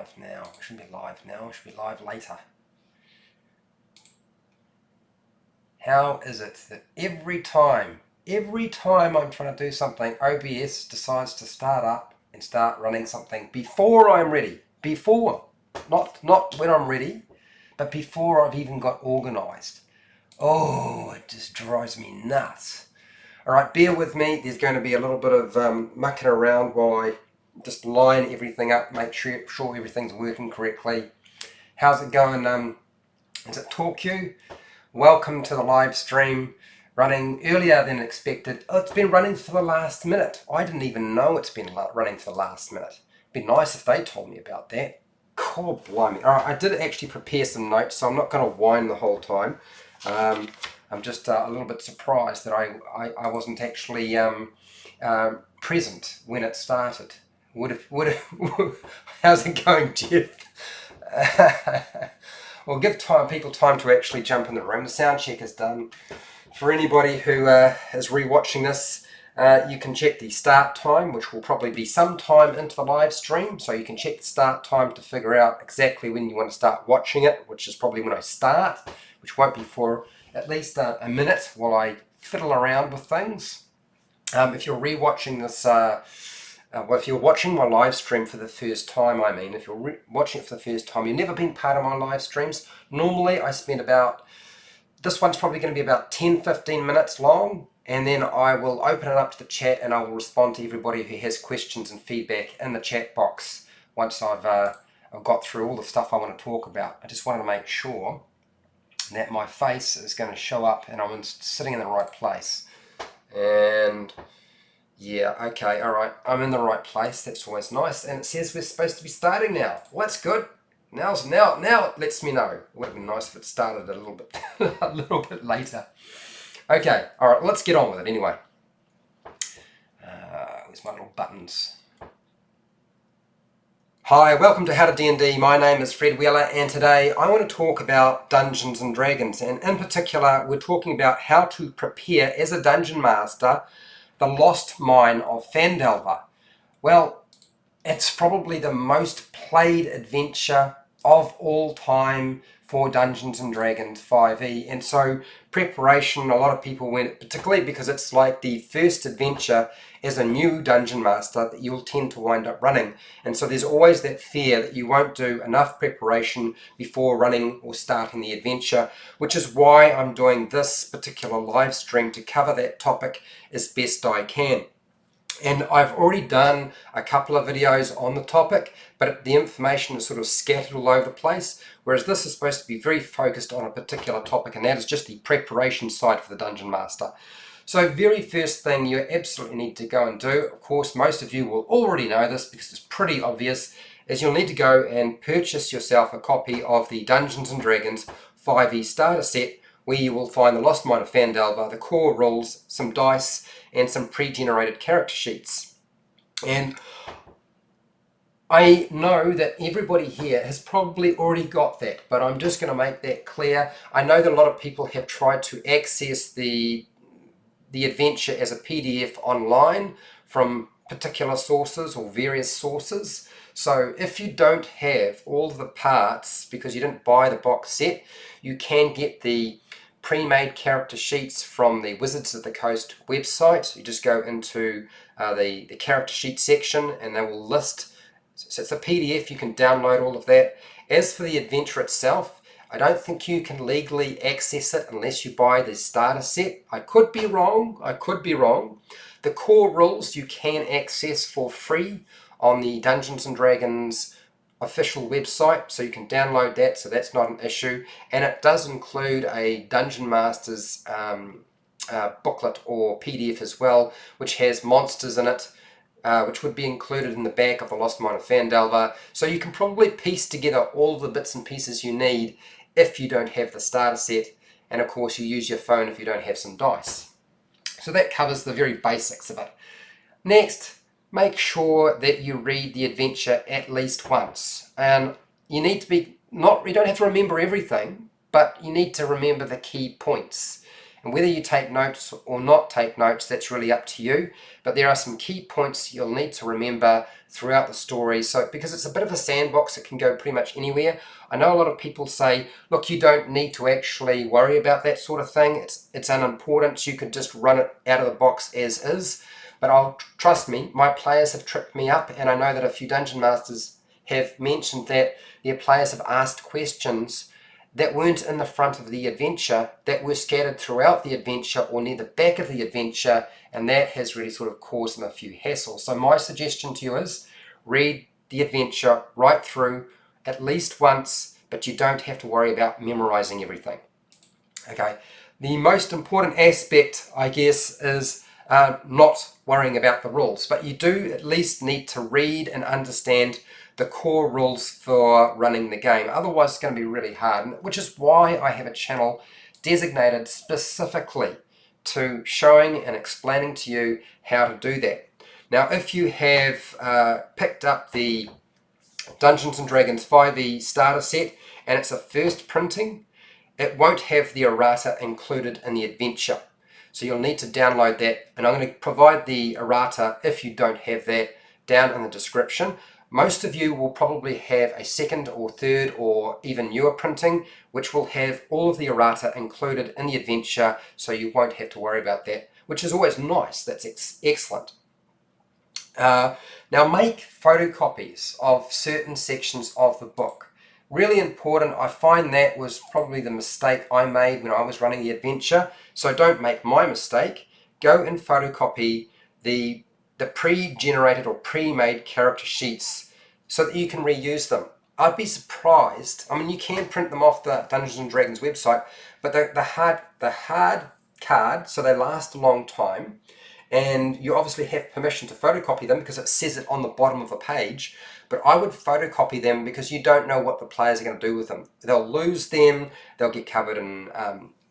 live now. We shouldn't be live now, we should be live later. How is it that every time I'm trying to do something, OBS decides to start up and start running something before I'm ready? Before. Not when I'm ready, but before I've even got organised. Oh, it just drives me nuts. Alright, bear with me. There's going to be a little bit of mucking around while I just line everything up, make sure everything's working correctly. How's it going? Is it TalkU? Welcome to the live stream, running earlier than expected. Oh, it's been running for the last minute. I didn't even know it's been running for the last minute. It'd be nice if they told me about that. God blimey. Alright, I did actually prepare some notes, so I'm not going to whine the whole time. I'm just a little bit surprised that I wasn't actually present when it started. How's it going, Jeff? Well, give people time to actually jump in the room. The sound check is done. For anybody who is re-watching this, you can check the start time, which will probably be sometime into the live stream. So you can check the start time to figure out exactly when you want to start watching it, which is probably when I start, which won't be for at least a minute while I fiddle around with things. If you're re-watching this, well, if you're watching my live stream for the first time, if you're watching it for the first time, you've never been part of my live streams. Normally I spend this one's probably going to be about 10-15 minutes long, and then I will open it up to the chat and I will respond to everybody who has questions and feedback in the chat box once I've got through all the stuff I want to talk about. I just wanted to make sure that my face is going to show up and I'm sitting in the right place. And yeah, okay, alright, I'm in the right place, that's always nice. And it says we're supposed to be starting now. Well, that's good. Now it lets me know. It would have been nice if it started a little bit a little bit later. Okay, alright, let's get on with it anyway. Where's my little buttons? Hi, welcome to HowtoDandD. My name is Fred Wheeler, and today I want to talk about Dungeons and Dragons, and in particular we're talking about how to prepare as a dungeon master the lost mine of Phandelver. Well, it's probably the most played adventure of all time for Dungeons and Dragons 5e, and so preparation, a lot of people went, particularly because it's like the first adventure as a new dungeon master that you'll tend to wind up running, and so there's always that fear that you won't do enough preparation before running or starting the adventure, which is why I'm doing this particular live stream to cover that topic as best I can. And I've already done a couple of videos on the topic, but the information is sort of scattered all over the place, whereas this is supposed to be very focused on a particular topic, and that is just the preparation side for the Dungeon Master. So very first thing you absolutely need to go and do, of course most of you will already know this because it's pretty obvious, is you'll need to go and purchase yourself a copy of the Dungeons and Dragons 5e starter set, where you will find the Lost Mine of Phandelver, the core rules, some dice, and some pre-generated character sheets. And I know that everybody here has probably already got that, but I'm just going to make that clear. I know that a lot of people have tried to access the adventure as a PDF online from particular sources or various sources. So if you don't have all the parts because you didn't buy the box set, you can get the pre-made character sheets from the Wizards of the Coast website. You just go into the character sheet section and they will list, so it's a PDF, you can download all of that. As for the adventure itself, I don't think you can legally access it unless you buy the starter set. I could be wrong. The core rules you can access for free on the Dungeons and Dragons official website, so you can download that, so that's not an issue, and it does include a Dungeon Master's booklet or PDF as well, which has monsters in it, which would be included in the back of the Lost Mine of Phandelver, so you can probably piece together all the bits and pieces you need if you don't have the starter set, and of course you use your phone if you don't have some dice. So that covers the very basics of it. Next, make sure that you read the adventure at least once, and you need to you don't have to remember everything, but you need to remember the key points. And whether you take notes or not take notes, that's really up to you. But there are some key points you'll need to remember throughout the story. So because it's a bit of a sandbox, it can go pretty much anywhere. I know a lot of people say, look, you don't need to actually worry about that sort of thing. It's unimportant. You can just run it out of the box as is. But trust me, my players have tripped me up, and I know that a few Dungeon Masters have mentioned that their players have asked questions that weren't in the front of the adventure, that were scattered throughout the adventure or near the back of the adventure, and that has really sort of caused them a few hassles. So my suggestion to you is read the adventure right through at least once, but you don't have to worry about memorizing everything. Okay, the most important aspect, I guess, is not worrying about the rules, but you do at least need to read and understand the core rules for running the game. Otherwise, it's going to be really hard, which is why I have a channel designated specifically to showing and explaining to you how to do that. Now, if you have picked up the Dungeons & Dragons 5e starter set and it's a first printing, it won't have the errata included in the adventure. So you'll need to download that, and I'm going to provide the errata, if you don't have that, down in the description. Most of you will probably have a second or third or even newer printing, which will have all of the errata included in the adventure, so you won't have to worry about that, which is always nice. That's excellent. Now make photocopies of certain sections of the book. Really important. I find that was probably the mistake I made when I was running the adventure, so don't make my mistake. Go and photocopy the pre-generated or pre-made character sheets so that you can reuse them. I'd be surprised. I mean, you can print them off the Dungeons & Dragons website, but the hard card, so they last a long time, and you obviously have permission to photocopy them because it says it on the bottom of the page, but I would photocopy them because you don't know what the players are going to do with them. They'll lose them, they'll get covered in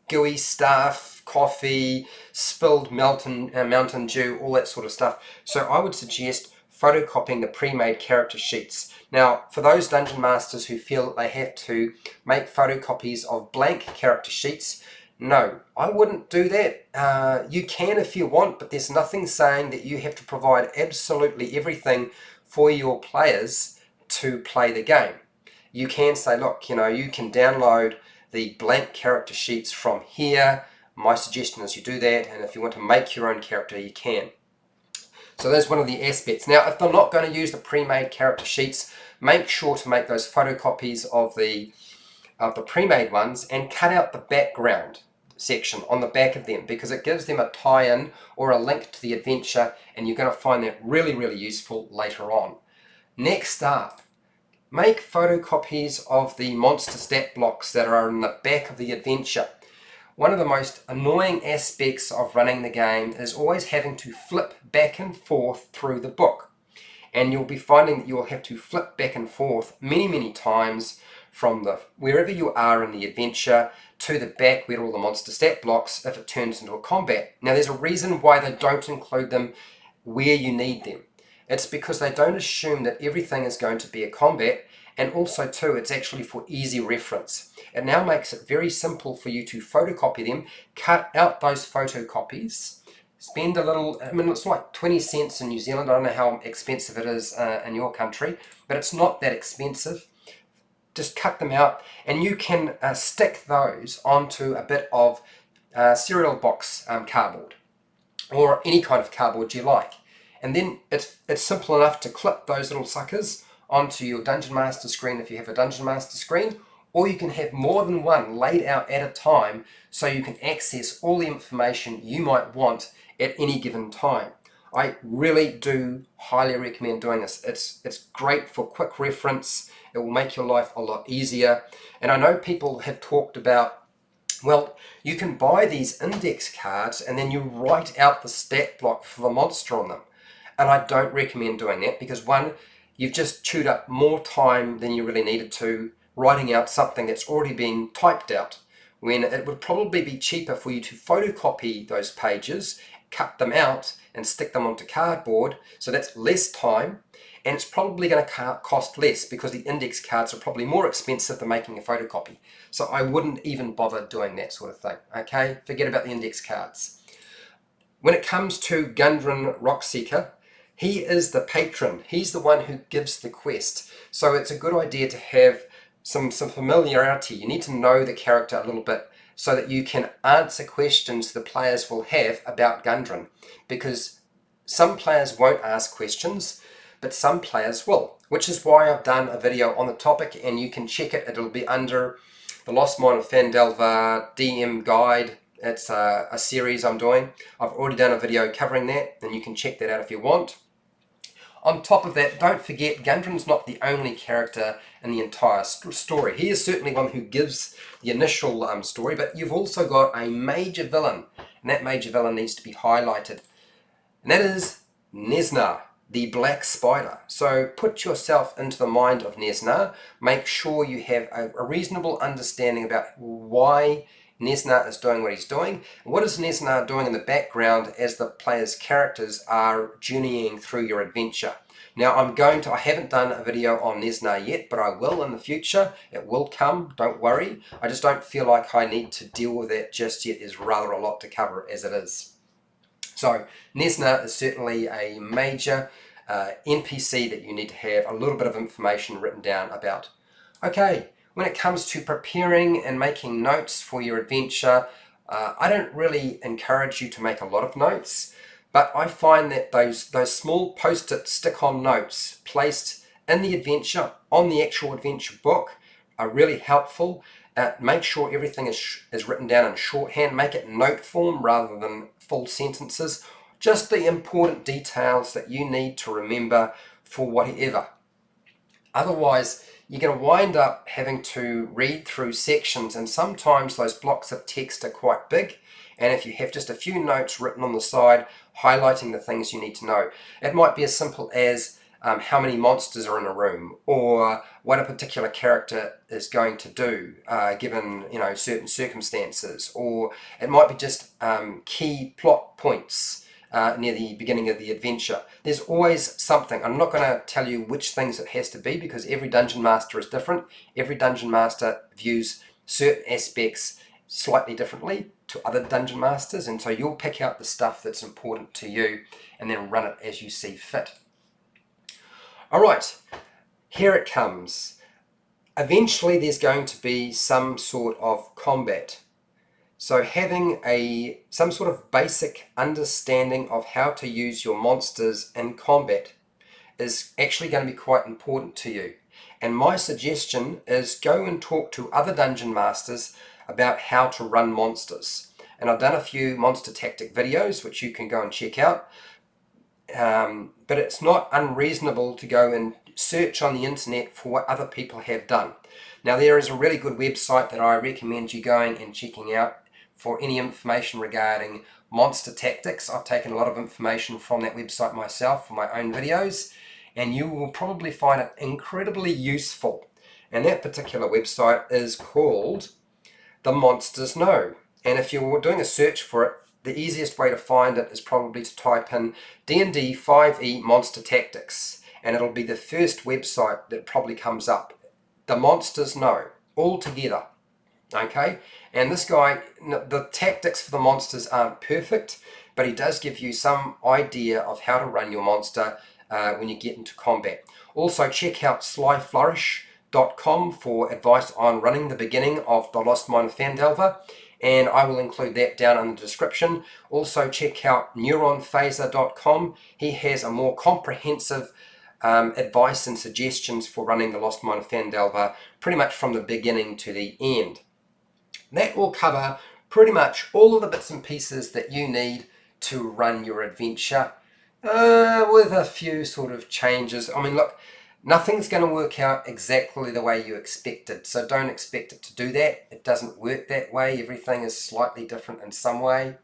gooey stuff, coffee, spilled mountain dew, all that sort of stuff. So I would suggest photocopying the pre-made character sheets. Now, for those Dungeon Masters who feel that they have to make photocopies of blank character sheets, no, I wouldn't do that. You can if you want, but there's nothing saying that you have to provide absolutely everything for your players to play the game. You can say, look, you can download the blank character sheets from here. My suggestion is you do that, and if you want to make your own character, you can. So that's one of the aspects. Now, if they're not going to use the pre-made character sheets, make sure to make those photocopies of the pre-made ones and cut out the background section on the back of them, because it gives them a tie-in or a link to the adventure, and you're going to find that really, really useful later on. Next up, make photocopies of the monster stat blocks that are in the back of the adventure. One of the most annoying aspects of running the game is always having to flip back and forth through the book. And you'll be finding that you'll have to flip back and forth many, many times from wherever you are in the adventure to the back where all the monster stat blocks, if it turns into a combat. Now, there's a reason why they don't include them where you need them. It's because they don't assume that everything is going to be a combat, and also too, it's actually for easy reference. It now makes it very simple for you to photocopy them, cut out those photocopies, spend a little, I mean, it's like 20 cents in New Zealand. I don't know how expensive it is in your country, but it's not that expensive. Just cut them out, and you can stick those onto a bit of cereal box cardboard, or any kind of cardboard you like. And then it's simple enough to clip those little suckers onto your Dungeon Master screen if you have a Dungeon Master screen, or you can have more than one laid out at a time so you can access all the information you might want at any given time. I really do highly recommend doing this. It's great for quick reference. It will make your life a lot easier. And I know people have talked about, well, you can buy these index cards and then you write out the stat block for the monster on them. And I don't recommend doing that because, one, you've just chewed up more time than you really needed to writing out something that's already been typed out, when it would probably be cheaper for you to photocopy those pages cut them out and stick them onto cardboard, so that's less time, and it's probably going to cost less because the index cards are probably more expensive than making a photocopy. So I wouldn't even bother doing that sort of thing, okay? Forget about the index cards. When it comes to Gundren Rockseeker, he is the patron. He's the one who gives the quest. So it's a good idea to have some familiarity. You need to know the character a little bit so that you can answer questions the players will have about Gundren. Because some players won't ask questions, but some players will. Which is why I've done a video on the topic, and you can check it. It'll be under the Lost Mine of Phandelver DM Guide. It's a series I'm doing. I've already done a video covering that, and you can check that out if you want. On top of that, don't forget, Gundren's not the only character in the entire story. He is certainly one who gives the initial story, but you've also got a major villain, and that major villain needs to be highlighted. And that is Nesna, the Black Spider. So put yourself into the mind of Nesna. Make sure you have a reasonable understanding about why Nesna is doing what he's doing. What is Nesna doing in the background as the player's characters are journeying through your adventure? Now I haven't done a video on Nesna yet, but I will in the future. It will come, don't worry. I just don't feel like I need to deal with that just yet. There's rather a lot to cover as it is. So Nesna is certainly a major NPC that you need to have a little bit of information written down about. Okay, when it comes to preparing and making notes for your adventure, I don't really encourage you to make a lot of notes, but I find that those small post-it stick-on notes placed in the adventure, on the actual adventure book, are really helpful. Make sure everything is written down in shorthand. Make it note form rather than full sentences. Just the important details that you need to remember for whatever. Otherwise, you're going to wind up having to read through sections, and sometimes those blocks of text are quite big. And if you have just a few notes written on the side, highlighting the things you need to know, it might be as simple as how many monsters are in a room, or what a particular character is going to do given certain circumstances, or it might be just key plot points near the beginning of the adventure. There's always something. I'm not going to tell you which things it has to be because every dungeon master is different. Every dungeon master views certain aspects slightly differently to other dungeon masters, and so you'll pick out the stuff that's important to you and then run it as you see fit. Alright, here it comes. Eventually there's going to be some sort of combat. So having some sort of basic understanding of how to use your monsters in combat is actually going to be quite important to you. And my suggestion is go and talk to other dungeon masters about how to run monsters. And I've done a few monster tactic videos which you can go and check out. But it's not unreasonable to go and search on the internet for what other people have done. Now there is a really good website that I recommend you going and checking out for any information regarding monster tactics. I've taken a lot of information from that website myself for my own videos, and you will probably find it incredibly useful. And that particular website is called The Monsters Know. And if you're doing a search for it, the easiest way to find it is probably to type in D&D 5e Monster Tactics, and it'll be the first website that probably comes up. The Monsters Know, all together. Okay, and this guy, the tactics for the monsters aren't perfect, but he does give you some idea of how to run your monster when you get into combat. Also check out slyflourish.com for advice on running the beginning of the Lost Mine of Phandelver, and I will include that down in the description. Also check out neuronphaser.com. He has a more comprehensive advice and suggestions for running the Lost Mine of Phandelver pretty much from the beginning to the end. That will cover pretty much all of the bits and pieces that you need to run your adventure with a few sort of changes. I mean, look, nothing's going to work out exactly the way you expected, so don't expect it to do that. It doesn't work that way. Everything is slightly different in some way.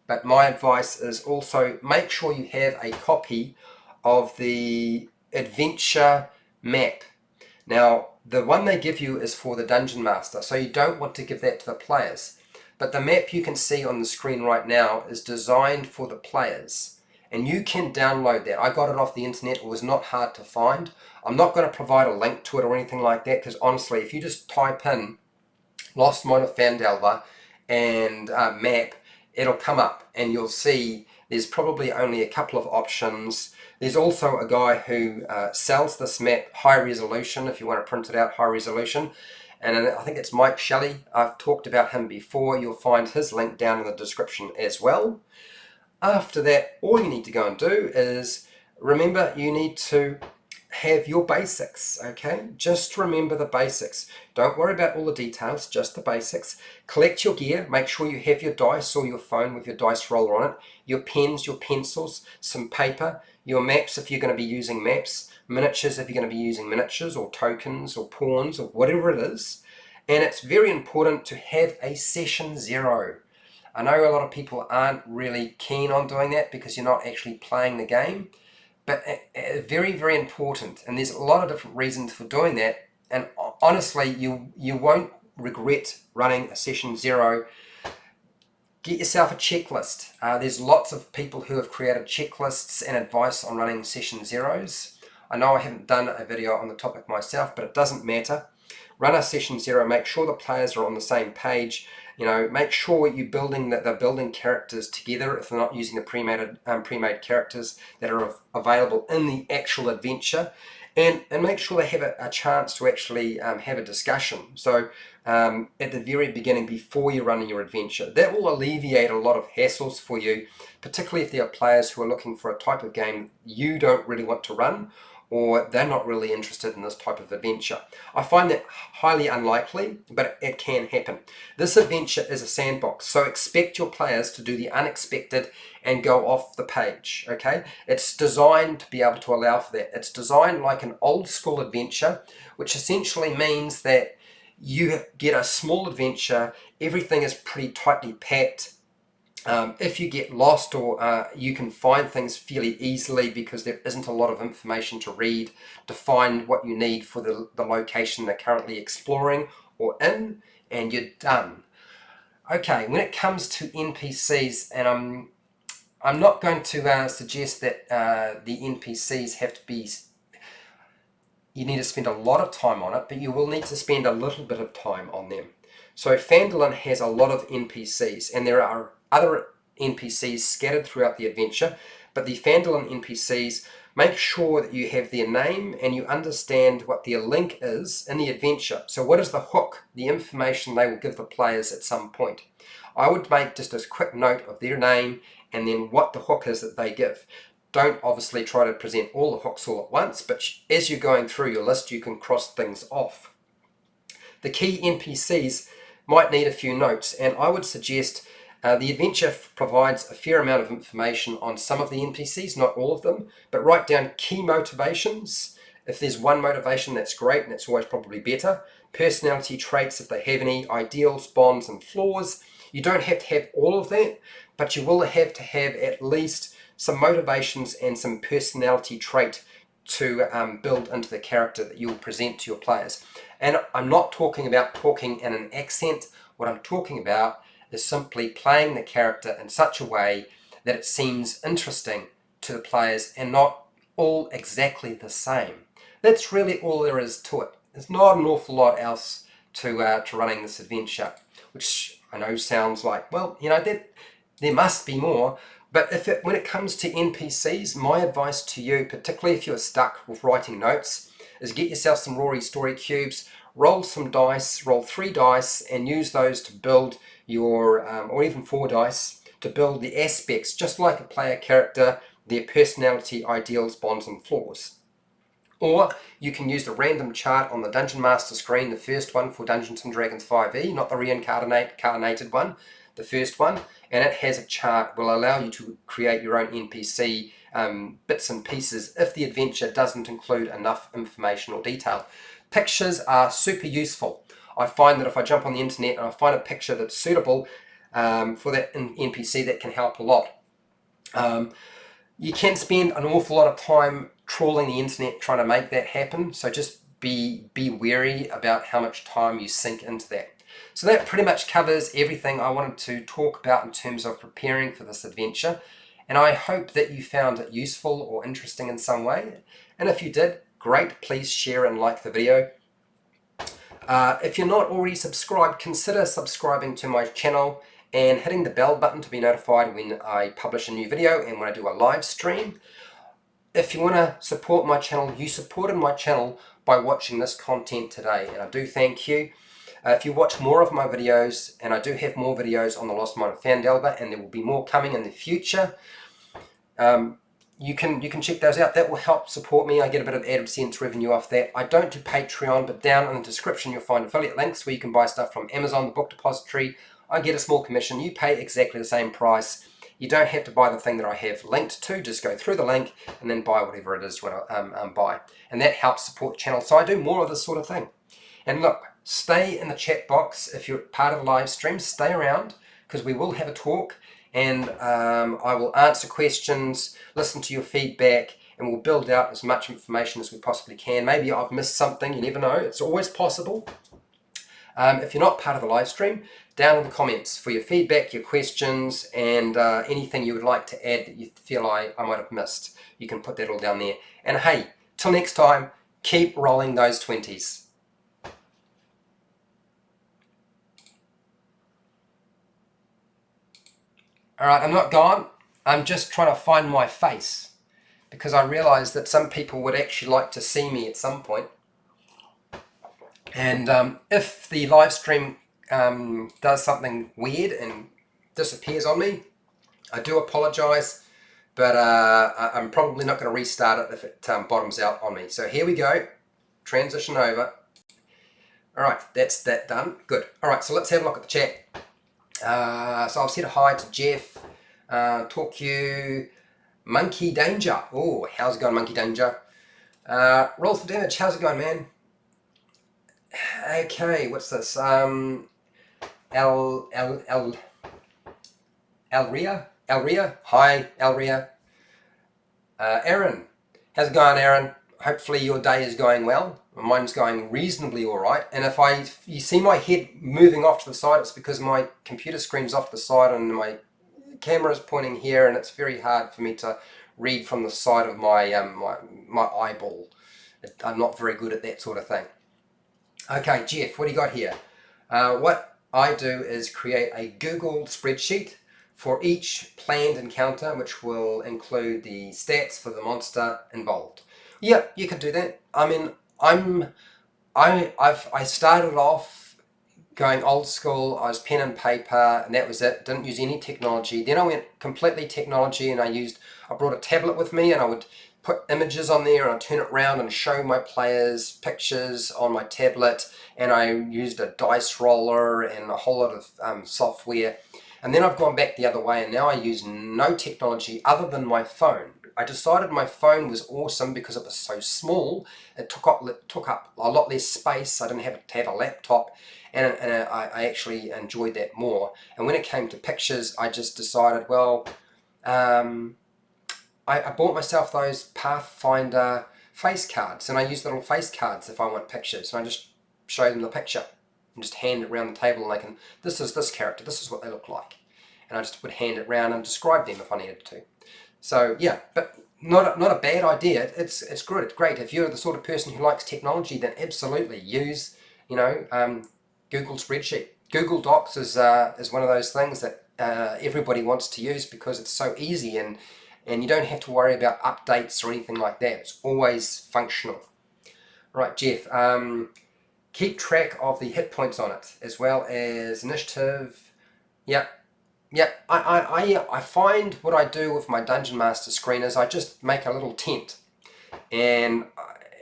But my advice is also make sure you have a copy of the adventure map. Now, the one they give you is for the Dungeon Master, so you don't want to give that to the players. But the map you can see on the screen right now is designed for the players. And you can download that. I got it off the internet. It was not hard to find. I'm not going to provide a link to it or anything like that, because honestly, if you just type in Lost Mine of Phandelver and map, it'll come up and you'll see there's probably only a couple of options. There's also a guy who sells this map high resolution, if you want to print it out high resolution. And I think it's Mike Shelley. I've talked about him before. You'll find his link down in the description as well. After that, all you need to go and do is, remember, you need to have your basics, okay? Just remember the basics. Don't worry about all the details, just the basics. Collect your gear. Make sure you have your dice or your phone with your dice roller on it, your pens, your pencils, some paper, your maps if you're going to be using maps, miniatures if you're going to be using miniatures, or tokens or pawns or whatever it is. And it's very important to have a session 0. I know a lot of people aren't really keen on doing that because you're not actually playing the game, but very, very important. And there's a lot of different reasons for doing that. And honestly, you won't regret running a session 0. Get yourself a checklist. There's lots of people who have created checklists and advice on running session 0s. I know I haven't done a video on the topic myself, but it doesn't matter. Run a session 0, make sure the players are on the same page. You know, make sure you're building that they're building characters together if they're not using the pre-made characters that are available in the actual adventure, and make sure they have a chance to actually have a discussion. So at the very beginning, before you're running your adventure, that will alleviate a lot of hassles for you, particularly if there are players who are looking for a type of game you don't really want to run, or they're not really interested in this type of adventure. I find that highly unlikely, but it can happen. This adventure is a sandbox, so expect your players to do the unexpected and go off the page, okay? It's designed to be able to allow for that. It's designed like an old school adventure, which essentially means that you get a small adventure, everything is pretty tightly packed. If you get lost, or you can find things fairly easily because there isn't a lot of information to read to find what you need for the location they're currently exploring or in, and you're done. Okay, when it comes to NPCs, and I'm not going to suggest that the NPCs have to be, you need to spend a lot of time on it, but you will need to spend a little bit of time on them. So Phandelver has a lot of NPCs, and there are other NPCs scattered throughout the adventure, but the Phandelver NPCs, make sure that you have their name and you understand what their link is in the adventure. So what is the hook, the information they will give the players at some point? I would make just a quick note of their name and then what the hook is that they give. Don't obviously try to present all the hooks all at once, but as you're going through your list, you can cross things off. The key NPCs might need a few notes, and I would suggest the adventure provides a fair amount of information on some of the NPCs, not all of them, but write down key motivations. If there's one motivation, that's great, and it's always probably better. Personality traits, if they have any, ideals, bonds, and flaws. You don't have to have all of that, but you will have to have at least some motivations and some personality trait to build into the character that you'll present to your players. And I'm not talking about talking in an accent. What I'm talking about is simply playing the character in such a way that it seems interesting to the players and not all exactly the same. That's really all there is to it. There's not an awful lot else to running this adventure, which I know sounds like, well, you know, there must be more. But when it comes to NPCs, my advice to you, particularly if you're stuck with writing notes, is get yourself some Rory Story cubes, roll some dice, roll 3 dice, and use those to build your, or even 4 dice, to build the aspects, just like a player character, their personality, ideals, bonds, and flaws. Or you can use the random chart on the Dungeon Master screen, the first one for Dungeons & Dragons 5e, not the reincarnated one, the first one, and it has a chart will allow you to create your own NPC bits and pieces if the adventure doesn't include enough information or detail. Pictures are super useful. I find that if I jump on the internet and I find a picture that's suitable for that NPC, that can help a lot. You can spend an awful lot of time trawling the internet trying to make that happen, so just be wary about how much time you sink into that. So that pretty much covers everything I wanted to talk about in terms of preparing for this adventure, and I hope that you found it useful or interesting in some way, and if you did, great, please share and like the video. If you're not already subscribed, consider subscribing to my channel and hitting the bell button to be notified when I publish a new video and when I do a live stream. If you want to support my channel, you supported my channel by watching this content today, and I do thank you. If you watch more of my videos, and I do have more videos on the Lost Mine of Phandelver, and there will be more coming in the future, you can check those out. That will help support me. I get a bit of AdSense revenue off that. I don't do Patreon, but down in the description you'll find affiliate links where you can buy stuff from Amazon, the book depository. I get a small commission. You pay exactly the same price. You don't have to buy the thing that I have linked to. Just go through the link and then buy whatever it is you want to buy. And that helps support the channel. So I do more of this sort of thing. And look, stay in the chat box if you're part of the live stream. Stay around because we will have a talk. And I will answer questions, listen to your feedback, and we'll build out as much information as we possibly can. Maybe I've missed something, you never know, it's always possible. If you're not part of the live stream, down in the comments for your feedback, your questions, and anything you would like to add that you feel I might have missed. You can put that all down there. And hey, till next time, keep rolling those 20s. Alright, I'm not gone. I'm just trying to find my face because I realised that some people would actually like to see me at some point. And if the live stream does something weird and disappears on me, I do apologise, but I'm probably not going to restart it if it bottoms out on me. So here we go. Transition over. Alright, that's that done. Good. Alright, so let's have a look at the chat. So I've said hi to Jeff, Talk You, Monkey Danger. Oh, how's it going, Monkey Danger? Roll for damage. How's it going, man? Okay, what's this? Alria. Hi, Alria. Aaron, how's it going, Aaron? Hopefully your day is going well. Mine's going reasonably alright, and if you see my head moving off to the side, it's because my computer screen's off to the side and my camera's pointing here, and it's very hard for me to read from the side of my my eyeball. I'm not very good at that sort of thing. Okay, Jeff, what do you got here? What I do is create a Google spreadsheet for each planned encounter, which will include the stats for the monster involved. Yeah, you can do that. I mean, I started off going old school. I was pen and paper, and that was it. Didn't use any technology. Then I went completely technology, and I brought a tablet with me, and I would put images on there, and I'd turn it around and show my players pictures on my tablet, and I used a dice roller and a whole lot of software. And then I've gone back the other way, and now I use no technology other than my phone. I decided my phone was awesome because it was so small. It took up a lot less space. I didn't have to have a laptop, and I actually enjoyed that more. And when it came to pictures, I just decided, well, I bought myself those Pathfinder face cards, and I use little face cards if I want pictures, and I just show them the picture and just hand it around the table, and this is this character, this is what they look like, and I just would hand it around and describe them if I needed to. So yeah, but not a bad idea. It's good. It's great. If you're the sort of person who likes technology, then absolutely use Google spreadsheet. Google Docs is one of those things that everybody wants to use because it's so easy, and you don't have to worry about updates or anything like that. It's always functional. Right, Jeff. Keep track of the hit points on it as well as initiative. Yep. Yeah, I find what I do with my Dungeon Master screen is I just make a little tent, and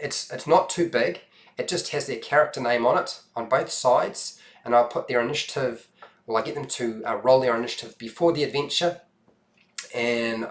it's not too big. It just has their character name on it on both sides, and I'll put their initiative. Well, I get them to roll their initiative before the adventure, and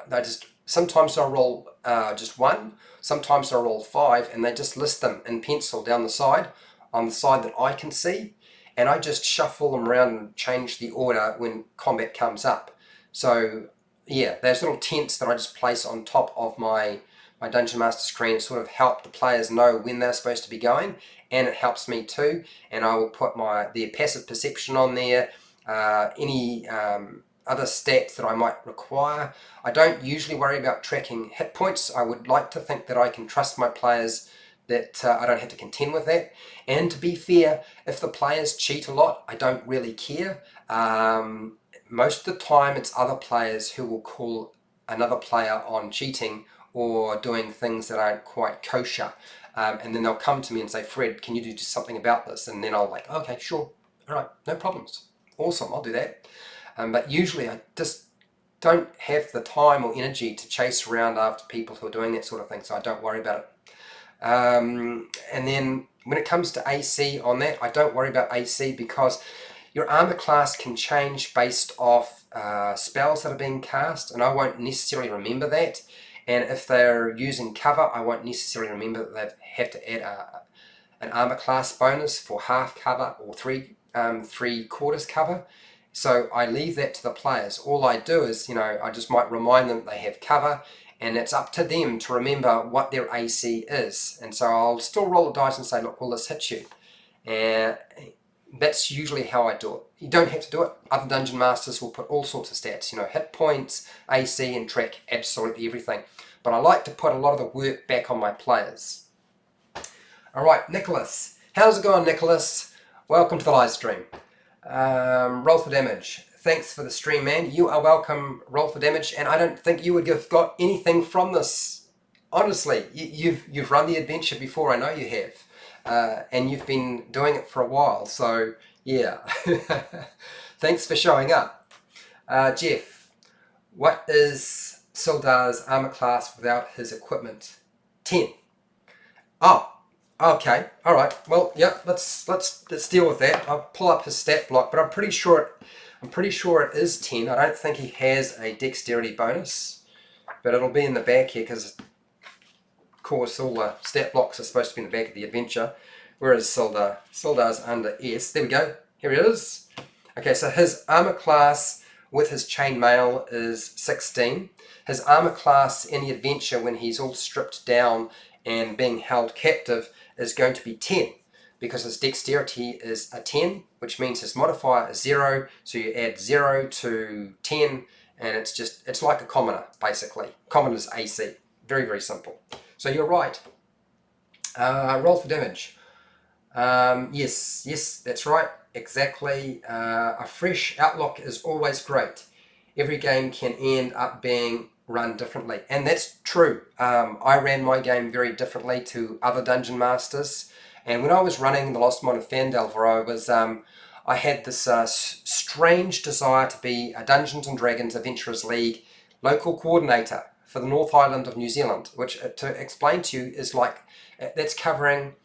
sometimes I'll roll just one, sometimes I'll roll 5, and they just list them in pencil down the side on the side that I can see. And I just shuffle them around and change the order when combat comes up. So yeah, those little tents that I just place on top of my my Dungeon Master screen, sort of help the players know when they're supposed to be going, and it helps me too. And I will put their passive perception on there, any other stats that I might require. I don't usually worry about tracking hit points. I would like to think that I can trust my players, that I don't have to contend with that. And to be fair, if the players cheat a lot, I don't really care. Most of the time it's other players who will call another player on cheating or doing things that aren't quite kosher. And then they'll come to me and say, Fred, can you do something about this? And then I'll like, okay, sure, all right, no problems. Awesome, I'll do that. But usually I just don't have the time or energy to chase around after people who are doing that sort of thing, so I don't worry about it. And then when it comes to AC on that, I don't worry about AC because your armor class can change based off spells that are being cast, and I won't necessarily remember that. And if they're using cover, I won't necessarily remember that they have to add an armor class bonus for half cover or three-quarters cover. So I leave that to the players. All I do is, I just might remind them that they have cover, and it's up to them to remember what their AC is. And so I'll still roll the dice and say, look, will this hit you? And that's usually how I do it. You don't have to do it. Other Dungeon Masters will put all sorts of stats, hit points, AC, and track absolutely everything. But I like to put a lot of the work back on my players. Alright, Nicholas. How's it going, Nicholas? Welcome to the live stream. Roll for damage. Thanks for the stream, man. You are welcome. Roll for damage, and I don't think you would have got anything from this. Honestly, you've run the adventure before. I know you have, and you've been doing it for a while. So yeah, thanks for showing up. Jeff, what is Sildar's armor class without his equipment? 10. Oh. Okay, all right. Well, yeah. Let's deal with that. I'll pull up his stat block, but I'm pretty sure it is 10. I don't think he has a dexterity bonus, but it'll be in the back here because, of course, all the stat blocks are supposed to be in the back of the adventure. Where is Sildar? Sildar's under S. There we go. Here he is. Okay, so his armor class with his chainmail is 16. His armor class in the adventure, when he's all stripped down and being held captive, is going to be 10 because his dexterity is a 10, which means his modifier is 0, so you add 0 to 10, and it's like a commoner, basically. Commoner's AC. Very, very simple. So you're right. Roll for damage. Yes, that's right, exactly. A fresh outlook is always great. Every game can end up being run differently, and that's true. I ran my game very differently to other Dungeon Masters, and when I was running the Lost Mine of Phandelver, I had this strange desire to be a Dungeons and Dragons Adventurers League local coordinator for the North Island of New Zealand, which, to explain to you, is like, that's covering,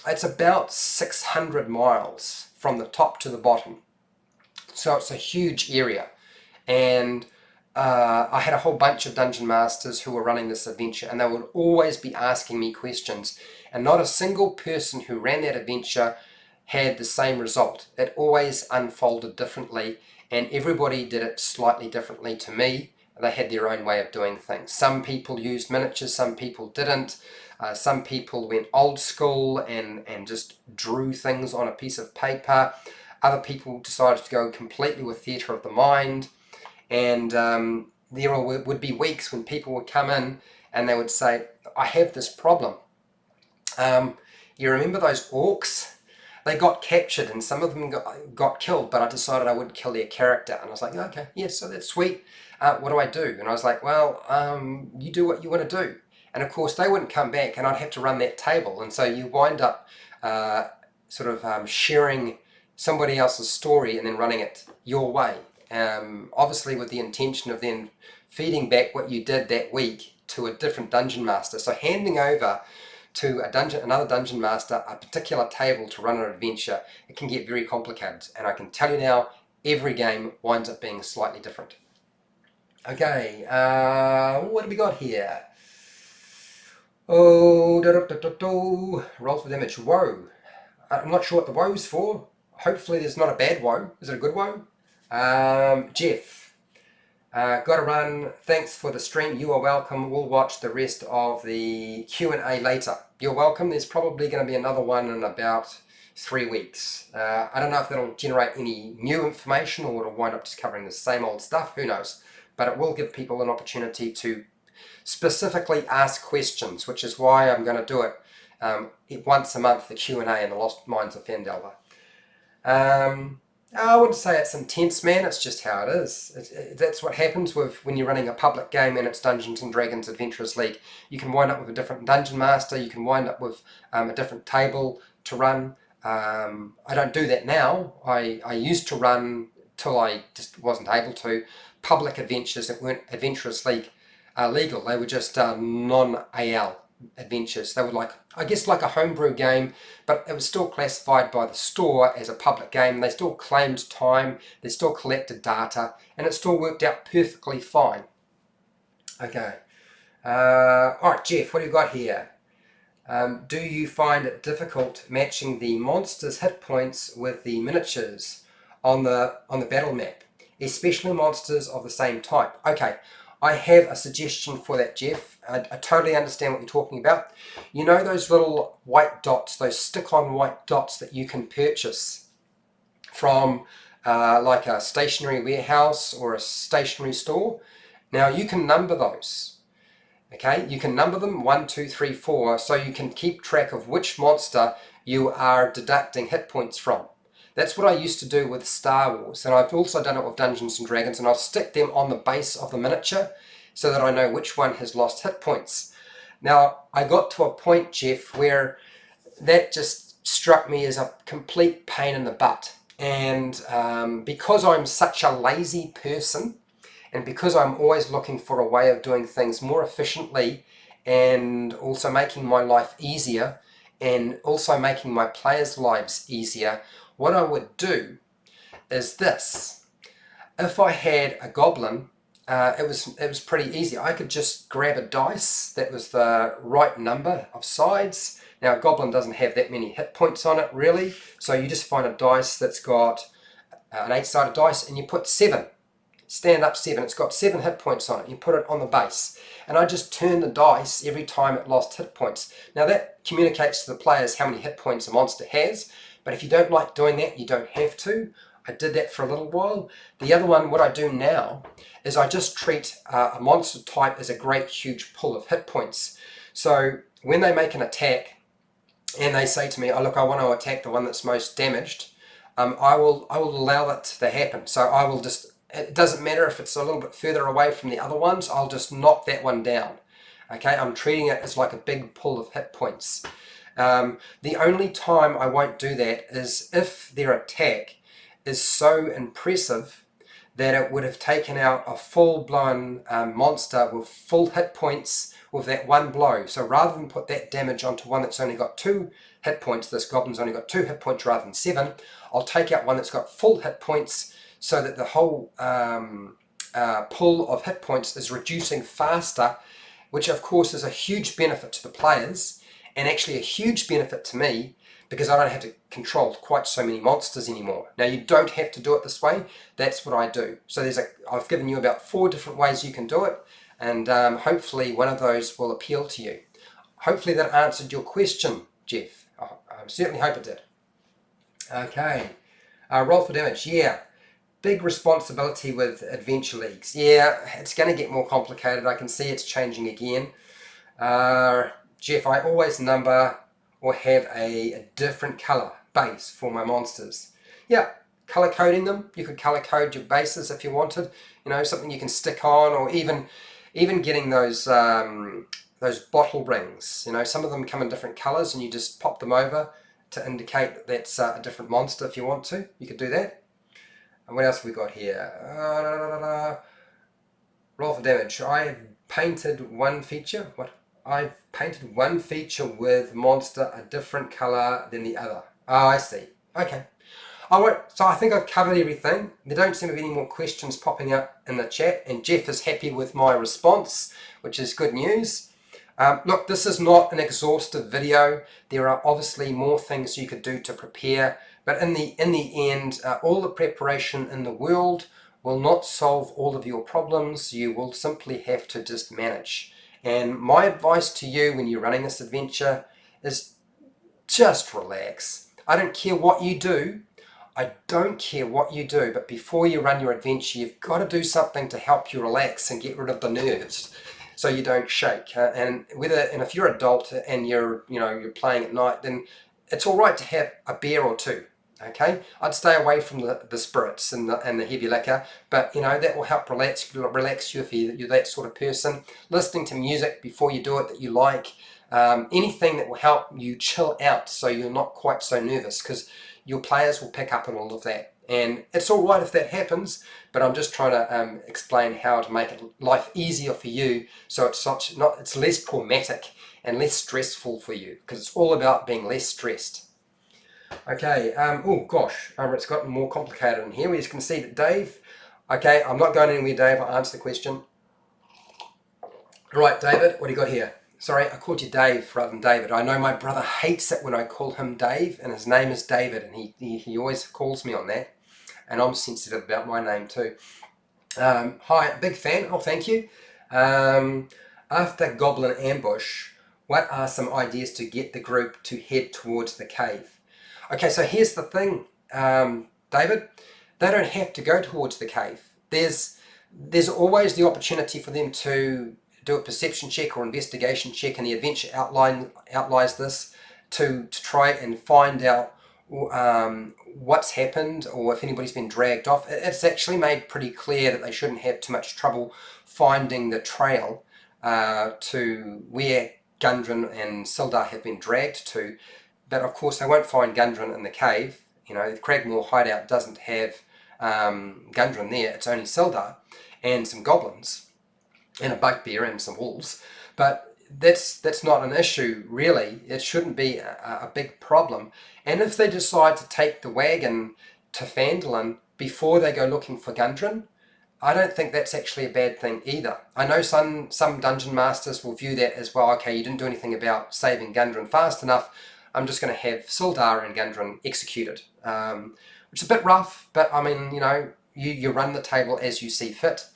it's about 600 miles from the top to the bottom, so it's a huge area. And I had a whole bunch of Dungeon Masters who were running this adventure, and they would always be asking me questions, and not a single person who ran that adventure had the same result. It always unfolded differently, and everybody did it slightly differently to me. They had their own way of doing things. Some people used miniatures, some people didn't. Some people went old school and just drew things on a piece of paper. Other people decided to go completely with theatre of the mind. And there would be weeks when people would come in and they would say, I have this problem. You remember those orcs? They got captured and some of them got killed, but I decided I wouldn't kill their character. And I was like, okay, yes, so that's sweet. What do I do? And I was like, well, you do what you want to do. And of course they wouldn't come back and I'd have to run that table. And so you wind up sharing somebody else's story and then running it your way. Obviously with the intention of then feeding back what you did that week to a different Dungeon Master. So handing over to another Dungeon Master a particular table to run an adventure, it can get very complicated. And I can tell you now, every game winds up being slightly different. Okay, what have we got here? Oh, roll for damage. Woe. I'm not sure what the woe's for. Hopefully there's not a bad woe. Is it a good woe? Jeff. Gotta run. Thanks for the stream. You are welcome. We'll watch the rest of the Q&A later. You're welcome. There's probably going to be another one in about 3 weeks. I don't know if that'll generate any new information or it'll wind up just covering the same old stuff. Who knows? But it will give people an opportunity to specifically ask questions, which is why I'm going to do it once a month, the Q&A in the Lost Mines of Phandelver. I wouldn't say it's intense, man. It's just how it is. That's what happens when you're running a public game and it's Dungeons and Dragons Adventurers League. You can wind up with a different dungeon master. You can wind up with a different table to run. I don't do that now. I used to run till I just wasn't able to. Public adventures that weren't Adventurers League legal. They were just non-AL adventures. They were like, I guess, like a homebrew game, but it was still classified by the store as a public game. They still claimed time, they still collected data, and it still worked out perfectly fine. Okay. Alright, Jeff, what do you got here? Do you find it difficult matching the monster's hit points with the miniatures on the battle map, especially monsters of the same type? Okay, I have a suggestion for that, Jeff. I totally understand what you're talking about. You know those little white dots, those stick-on white dots that you can purchase from like a stationery warehouse or a stationery store? Now you can number those. Okay, you can number them 1, 2, 3, 4, so you can keep track of which monster you are deducting hit points from. That's what I used to do with Star Wars, and I've also done it with Dungeons and Dragons, and I'll stick them on the base of the miniature so that I know which one has lost hit points. Now, I got to a point, Jeff, where that just struck me as a complete pain in the butt. And because I'm such a lazy person, and because I'm always looking for a way of doing things more efficiently and also making my life easier and also making my players' lives easier, what I would do is this. If I had a goblin, it was pretty easy. I could just grab a dice that was the right number of sides. Now a goblin doesn't have that many hit points on it really, so you just find a dice that's got an 8-sided dice and you put 7. Stand up 7, it's got 7 hit points on it. You put it on the base, and I just turn the dice every time it lost hit points. Now that communicates to the players how many hit points a monster has, but if you don't like doing that, you don't have to. I did that for a little while. The other one, what I do now, is I just treat a monster type as a great huge pool of hit points. So when they make an attack, and they say to me, oh look, I want to attack the one that's most damaged, I will allow that to happen. So I will just, it doesn't matter if it's a little bit further away from the other ones, I'll just knock that one down. Okay, I'm treating it as like a big pool of hit points. The only time I won't do that is if their attack is so impressive that it would have taken out a full-blown monster with full hit points with that one blow. So rather than put that damage onto one that's only got 2 hit points, this goblin's only got 2 hit points rather than 7, I'll take out one that's got full hit points so that the whole pool of hit points is reducing faster, which of course is a huge benefit to the players and actually a huge benefit to me because I don't have to control quite so many monsters anymore. Now you don't have to do it this way, that's what I do. So I've given you about 4 different ways you can do it, and hopefully one of those will appeal to you. Hopefully that answered your question, Jeff. I certainly hope it did. Okay, roll for damage, yeah. Big responsibility with adventure leagues. Yeah, it's going to get more complicated. I can see it's changing again. Jeff, I always number or have a different color base for my monsters. Yeah, color coding them. You could color code your bases if you wanted. You know, something you can stick on, or even getting those bottle rings. You know, some of them come in different colors, and you just pop them over to indicate that that's a different monster if you want to. You could do that. And what else have we got here? Roll for damage. I have painted one feature. I've painted one feature with monster a different color than the other. Oh, I see. Okay. So I think I've covered everything. There don't seem to be any more questions popping up in the chat, and Jeff is happy with my response, which is good news. Look, this is not an exhaustive video. There are obviously more things you could do to prepare, but in the end, all the preparation in the world will not solve all of your problems. You will simply have to just manage. And my advice to you when you're running this adventure is just relax. I don't care what you do. I don't care what you do, but before you run your adventure, you've got to do something to help you relax and get rid of the nerves, so you don't shake. And if you're an adult and you're playing at night, then it's all right to have a beer or two. Okay, I'd stay away from the spirits and the heavy liquor, but that will help relax you if you're that sort of person. Listening to music before you do it that you like, anything that will help you chill out so you're not quite so nervous, because your players will pick up on all of that. And it's all right if that happens, but I'm just trying to explain how to make life easier for you, so it's less traumatic and less stressful for you, because it's all about being less stressed. Okay, oh gosh, it's gotten more complicated in here. We just can see that Dave, okay, I'm not going anywhere, Dave, I'll answer the question. Right, David, what do you got here? Sorry, I called you Dave rather than David. I know my brother hates it when I call him Dave, and his name is David, and he always calls me on that, and I'm sensitive about my name too. Hi, big fan, oh thank you. After Goblin ambush, what are some ideas to get the group to head towards the cave? Okay, so here's the thing, David, they don't have to go towards the cave. There's always the opportunity for them to do a perception check or investigation check, and the adventure outlines this to try and find out what's happened, or if anybody's been dragged off. It's actually made pretty clear that they shouldn't have too much trouble finding the trail to where Gundren and Sildar have been dragged to. But of course they won't find Gundren in the cave. The Cragmore hideout doesn't have Gundren there, it's only Sildar and some goblins and a bugbear and some wolves. But that's not an issue really. It shouldn't be a big problem. And if they decide to take the wagon to Phandelver before they go looking for Gundren, I don't think that's actually a bad thing either. I know some dungeon masters will view that as, well, okay, you didn't do anything about saving Gundren fast enough, I'm just going to have Sildar and Gundren executed, which is a bit rough, but I mean, you run the table as you see fit.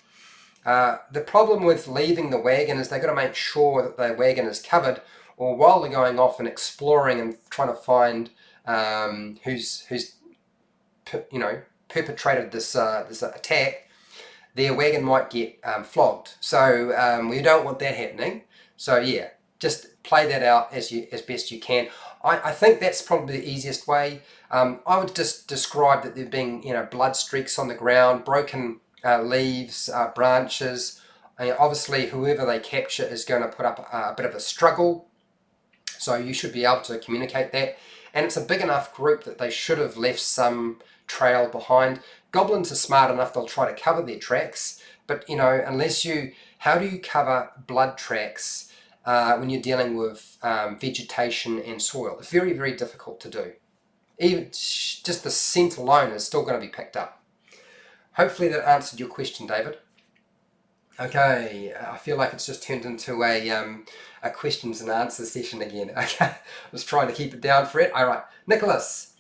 The problem with leaving the wagon is they've got to make sure that the wagon is covered, or while they're going off and exploring and trying to find who's perpetrated this attack, their wagon might get flogged. So we don't want that happening. So yeah, just play that out as best you can. I think that's probably the easiest way. I would just describe that there being blood streaks on the ground, broken leaves, branches. Obviously whoever they capture is going to put up a bit of a struggle, so you should be able to communicate that. And it's a big enough group that they should have left some trail behind. Goblins are smart enough, they'll try to cover their tracks, but how do you cover blood tracks when you're dealing with vegetation and soil? It's very, very difficult to do. Even just the scent alone is still going to be picked up. Hopefully that answered your question, David. Okay, I feel like it's just turned into a questions and answers session again. Okay, I was trying to keep it down for it. All right, Nicholas,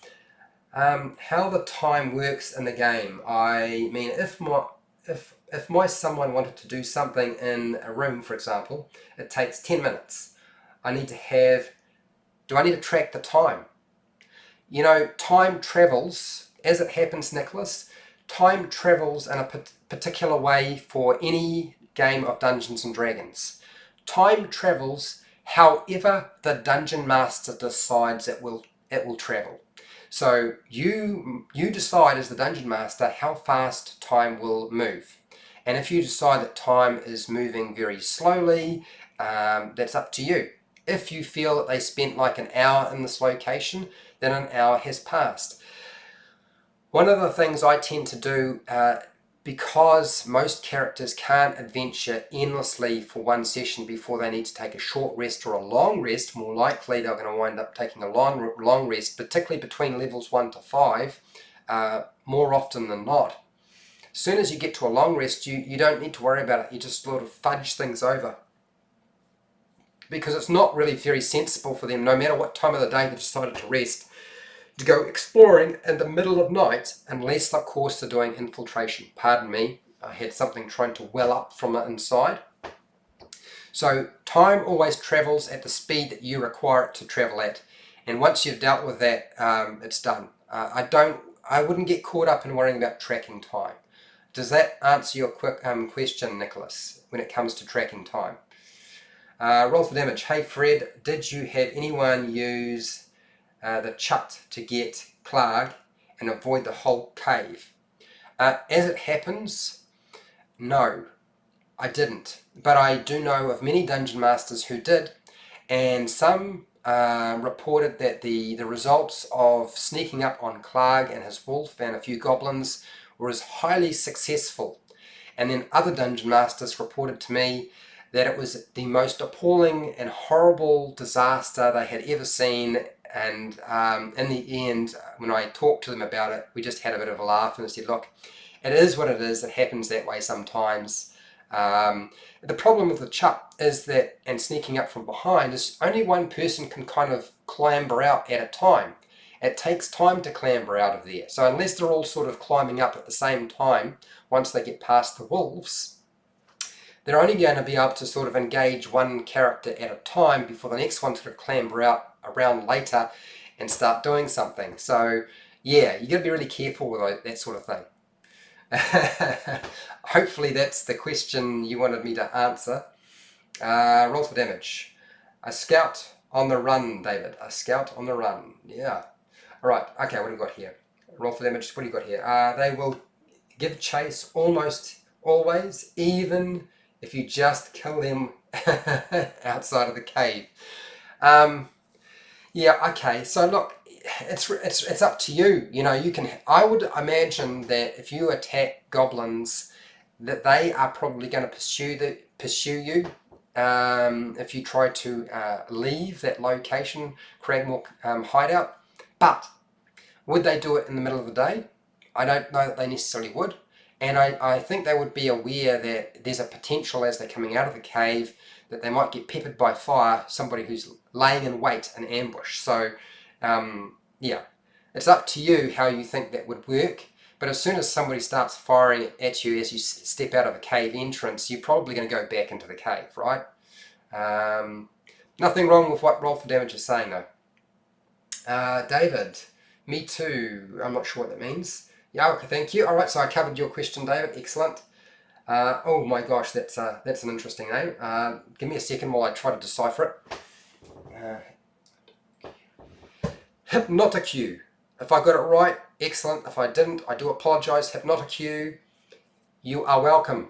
how the time works in the game. I mean, if my someone wanted to do something in a room, for example, it takes 10 minutes. Do I need to track the time? Time travels, as it happens, Nicholas, time travels in a particular way for any game of Dungeons and Dragons. Time travels however the dungeon master decides it will travel. So you decide as the dungeon master how fast time will move. And if you decide that time is moving very slowly, that's up to you. If you feel that they spent like an hour in this location, then an hour has passed. One of the things I tend to do, because most characters can't adventure endlessly for one session before they need to take a short rest or a long rest, more likely they're going to wind up taking a long rest, particularly between levels 1 to 5, more often than not. As soon as you get to a long rest, you don't need to worry about it. You just sort of fudge things over, because it's not really very sensible for them, no matter what time of the day they decided to rest. to go exploring in the middle of night unless, of course, they're doing infiltration. Pardon me, I had something trying to well up from the inside. So time always travels at the speed that you require it to travel at, and once you've dealt with that, it's done. I wouldn't get caught up in worrying about tracking time. Does that answer your quick question, Nicholas, when it comes to tracking time? Roll for damage. Hey Fred, did you have anyone use the chut to get Clark and avoid the whole cave? As it happens, no, I didn't. But I do know of many dungeon masters who did, and some reported that the results of sneaking up on Clark and his wolf and a few goblins was highly successful. And then other dungeon masters reported to me that it was the most appalling and horrible disaster they had ever seen. And in the end, when I talked to them about it, we just had a bit of a laugh and said, look, it is what it is. It happens that way sometimes. The problem with the chuck is that, and sneaking up from behind, is only one person can kind of clamber out at a time. It takes time to clamber out of there. So unless they're all sort of climbing up at the same time, once they get past the wolves, they're only going to be able to sort of engage one character at a time before the next one sort of clamber out around later and start doing something. So yeah, you got to be really careful with that sort of thing. Hopefully that's the question you wanted me to answer. Roll for damage. A scout on the run, David. A scout on the run. Yeah. Alright, okay, what do we got here? Roll for damage. What do you got here? They will give chase almost always, even if you just kill them outside of the cave. Yeah, okay, so look, it's up to you. You know, you can. I would imagine that if you attack goblins, that they are probably going to pursue you. If you try to leave that location, Cragmore hideout, but would they do it in the middle of the day? I don't know that they necessarily would, and I think they would be aware that there's a potential as they're coming out of the cave that they might get peppered by fire, somebody who's laying in wait and ambush. So yeah, it's up to you how you think that would work. But as soon as somebody starts firing at you as you step out of a cave entrance, you're probably going to go back into the cave, right? Nothing wrong with what Roll for Damage is saying, though. David, me too. I'm not sure what that means. Yeah, okay, thank you. All right, so I covered your question, David. Excellent. Oh my gosh, that's an interesting name. Give me a second while I try to decipher it. Hypnotic. If I got it right, excellent. If I didn't, I do apologise. Hypnotic, you are welcome.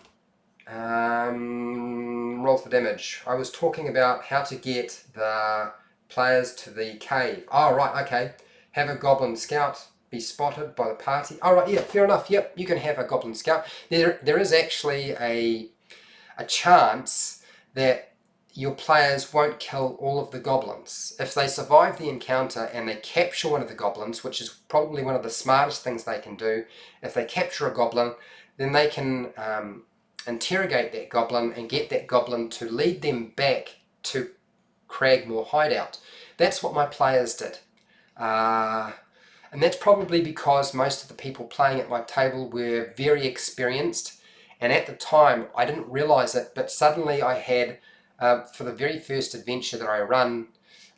Roll for damage. I was talking about how to get the players to the cave. Oh, right, okay. Have a goblin scout be spotted by the party. Oh, right, yeah, fair enough. Yep, you can have a goblin scout. There is actually a chance that your players won't kill all of the goblins. If they survive the encounter and they capture one of the goblins, which is probably one of the smartest things they can do, if they capture a goblin, then they can interrogate that goblin and get that goblin to lead them back to Cragmore hideout. That's what my players did. And that's probably because most of the people playing at my table were very experienced, and at the time I didn't realize it, but suddenly I had for the very first adventure that I run,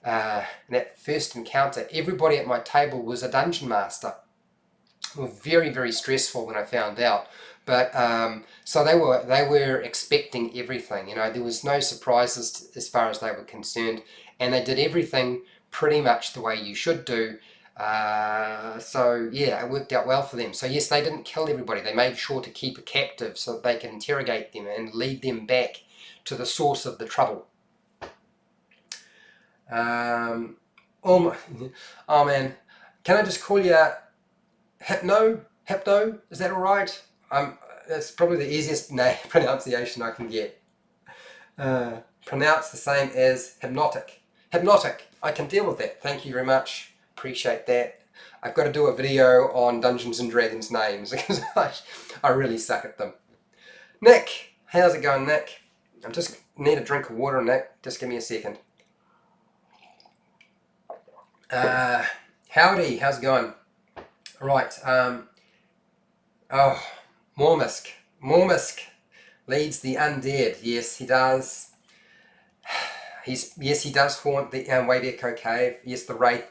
that first encounter, everybody at my table was a dungeon master. It was very, very stressful when I found out. But so they were expecting everything. You know, there was no surprises as far as they were concerned, and they did everything pretty much the way you should do. So yeah, it worked out well for them. So yes, they didn't kill everybody. They made sure to keep a captive so that they can interrogate them and lead them back to the source of the trouble. Oh man, can I just call you Hypno? Is that all right? That's probably the easiest pronunciation I can get. Pronounced the same as hypnotic. Hypnotic. I can deal with that. Thank you very much. Appreciate that. I've got to do a video on Dungeons and Dragons names because I really suck at them. Nick, how's it going, Nick? I just need a drink of water, Nick. Just give me a second. Howdy, how's it going? Right, oh, Mormisk. Mormisk leads the undead. Yes, he does. Yes, he does haunt the Waybeco Cave. Yes, the Wraith.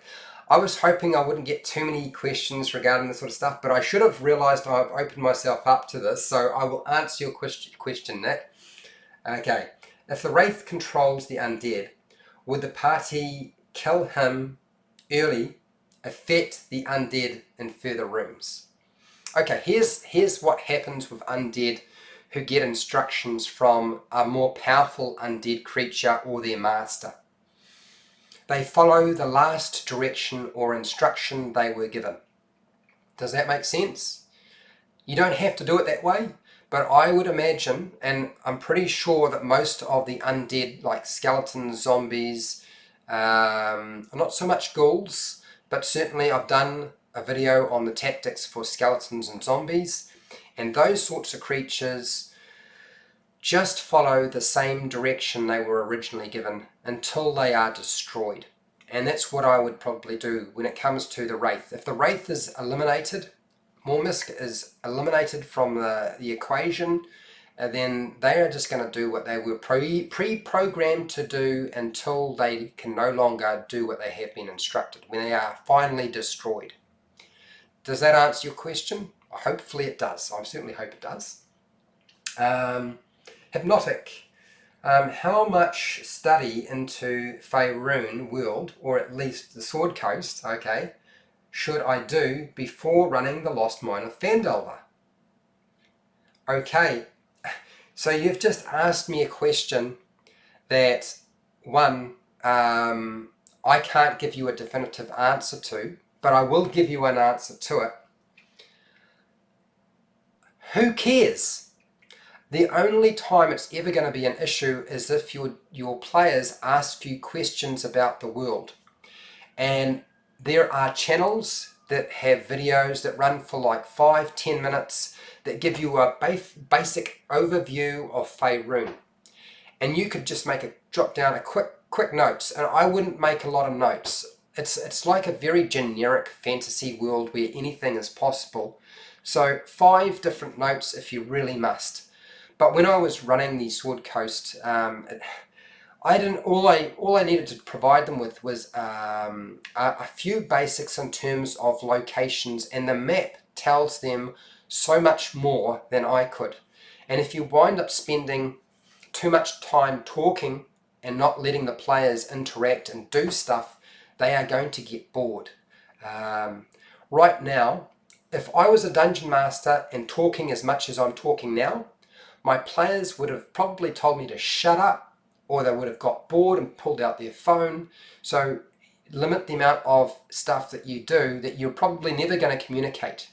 I was hoping I wouldn't get too many questions regarding this sort of stuff, but I should have realised I've opened myself up to this, so I will answer your question, Nick. Okay, if the Wraith controls the undead, would the party kill him early, affect the undead in further rooms? Okay, here's what happens with undead who get instructions from a more powerful undead creature or their master. They follow the last direction or instruction they were given. Does that make sense? You don't have to do it that way, but I would imagine, and I'm pretty sure that most of the undead, like skeletons, zombies, not so much ghouls, but certainly I've done a video on the tactics for skeletons and zombies, and those sorts of creatures just follow the same direction they were originally given until they are destroyed. And that's what I would probably do when it comes to the Wraith. If the Wraith is eliminated, Mormisk is eliminated from the equation, and then they are just going to do what they were pre-programmed to do until they can no longer do what they have been instructed, when they are finally destroyed. Does that answer your question? Hopefully it does. I certainly hope it does. Hypnotic. How much study into Faerun world, or at least the Sword Coast, okay, should I do before running the Lost Mine of Phandelver? Okay, so you've just asked me a question that, one, I can't give you a definitive answer to, but I will give you an answer to it. Who cares? The only time it's ever going to be an issue is if your players ask you questions about the world. And there are channels that have videos that run for like 5-10 minutes that give you a basic overview of Faerun. And you could just drop down a quick notes, and I wouldn't make a lot of notes. It's like a very generic fantasy world where anything is possible. So 5 different notes if you really must. But when I was running the Sword Coast, I didn't. All I needed to provide them with was a few basics in terms of locations, and the map tells them so much more than I could. And if you wind up spending too much time talking and not letting the players interact and do stuff, they are going to get bored. Right now, if I was a dungeon master and talking as much as I'm talking now, my players would have probably told me to shut up, or they would have got bored and pulled out their phone. So limit the amount of stuff that you do that you're probably never going to communicate.